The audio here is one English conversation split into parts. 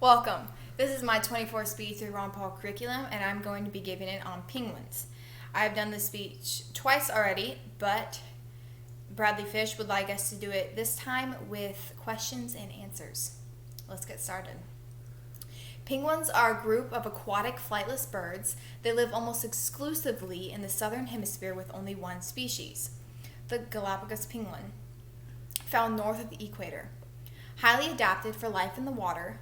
Welcome. This is my 24 speech through Ron Paul curriculum, and I'm going to be giving it on penguins. I've done this speech twice already, but Bradley Fish would like us to do it this time with questions and answers. Let's get started. Penguins are a group of aquatic flightless birds. They live almost exclusively in the southern hemisphere with only one species, the Galapagos penguin, found north of the equator. Highly adapted for life in the water,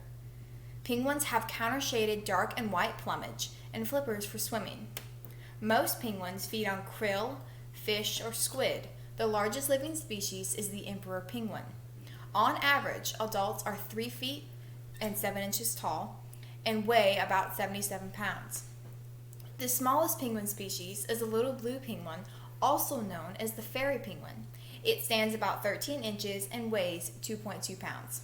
penguins have counter-shaded dark and white plumage and flippers for swimming. Most penguins feed on krill, fish, or squid. The largest living species is the emperor penguin. On average, adults are 3 feet and 7 inches tall and weigh about 77 pounds. The smallest penguin species is the little blue penguin, also known as the fairy penguin. It stands about 13 inches and weighs 2.2 pounds.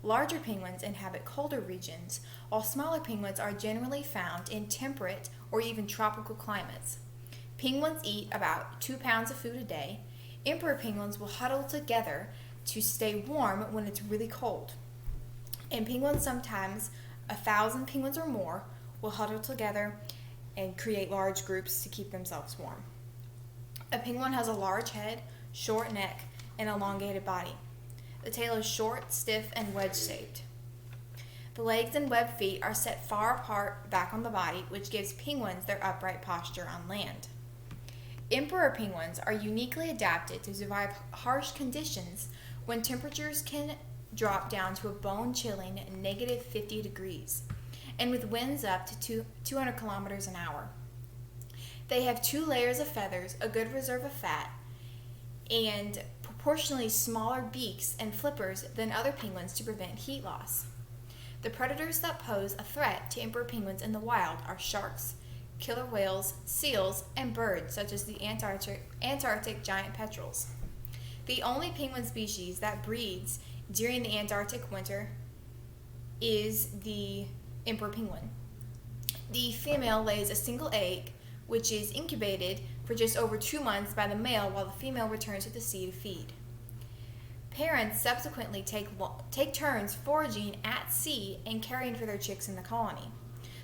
Larger penguins inhabit colder regions, while smaller penguins are generally found in temperate or even tropical climates. Penguins eat about 2 pounds of food a day. Emperor penguins will huddle together to stay warm when it's really cold. And penguins, sometimes 1,000 penguins or more, will huddle together and create large groups to keep themselves warm. A penguin has a large head, short neck, and elongated body. The tail is short, stiff, and wedge-shaped. The legs and webbed feet are set far apart back on the body, which gives penguins their upright posture on land. Emperor penguins are uniquely adapted to survive harsh conditions when temperatures can drop down to a bone-chilling negative 50 degrees, and with winds up to 200 kilometers an hour. They have 2 layers of feathers, a good reserve of fat, and proportionally smaller beaks and flippers than other penguins to prevent heat loss. The predators that pose a threat to emperor penguins in the wild are sharks, killer whales, seals, and birds such as the Antarctic giant petrels. The only penguin species that breeds during the Antarctic winter is the emperor penguin. The female lays a single egg, which is incubated for just over 2 months by the male while the female returns to the sea to feed. Parents subsequently take turns foraging at sea and caring for their chicks in the colony.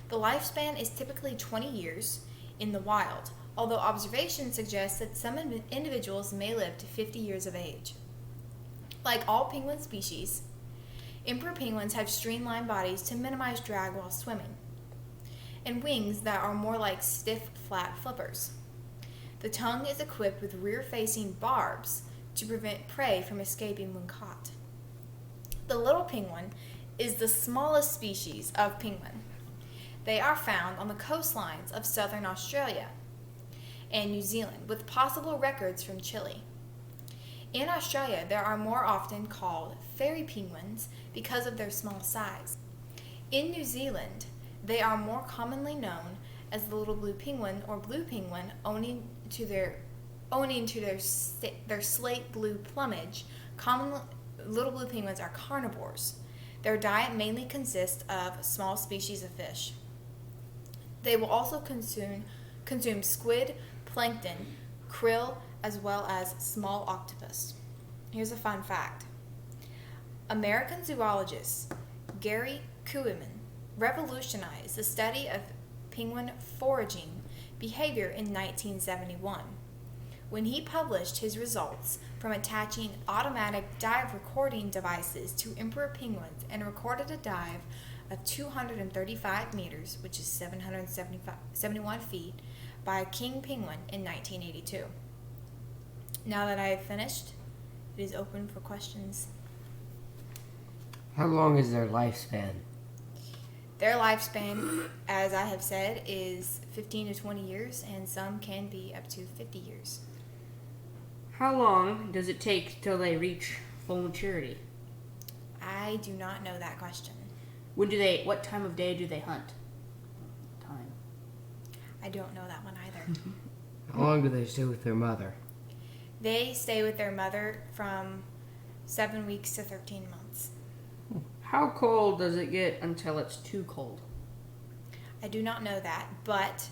The lifespan is typically 20 years in the wild, although observations suggest that some individuals may live to 50 years of age. Like all penguin species, emperor penguins have streamlined bodies to minimize drag while swimming, and wings that are more like stiff, flat flippers. The tongue is equipped with rear-facing barbs to prevent prey from escaping when caught. The little penguin is the smallest species of penguin. They are found on the coastlines of southern Australia and New Zealand, with possible records from Chile. In Australia, they are more often called fairy penguins because of their small size. In New Zealand, they are more commonly known as the little blue penguin or blue penguin, owing to their slate blue plumage. Little blue penguins are carnivores. Their diet mainly consists of small species of fish. They will also consume squid, plankton, krill, as well as small octopus. Here's a fun fact. American zoologist Gary Kuhlman revolutionized the study of penguin foraging behavior in 1971 when he published his results from attaching automatic dive recording devices to emperor penguins and recorded a dive of 235 meters, which is 771 feet, by a king penguin in 1982. Now that I have finished, it is open for questions. How long is their lifespan? Their lifespan, as I have said, is 15 to 20 years, and some can be up to 50 years. How long does it take till they reach full maturity? I do not know that question. What time of day do they hunt? Time. I don't know that one either. How long do they stay with their mother? They stay with their mother from 7 weeks to 13 months. How cold does it get until it's too cold? I do not know that, but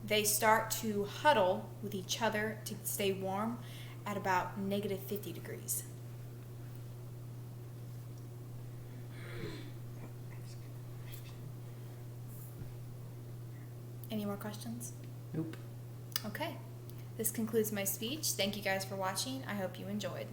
they start to huddle with each other to stay warm at about negative 50 degrees. Any more questions? Nope. Okay. This concludes my speech. Thank you guys for watching. I hope you enjoyed.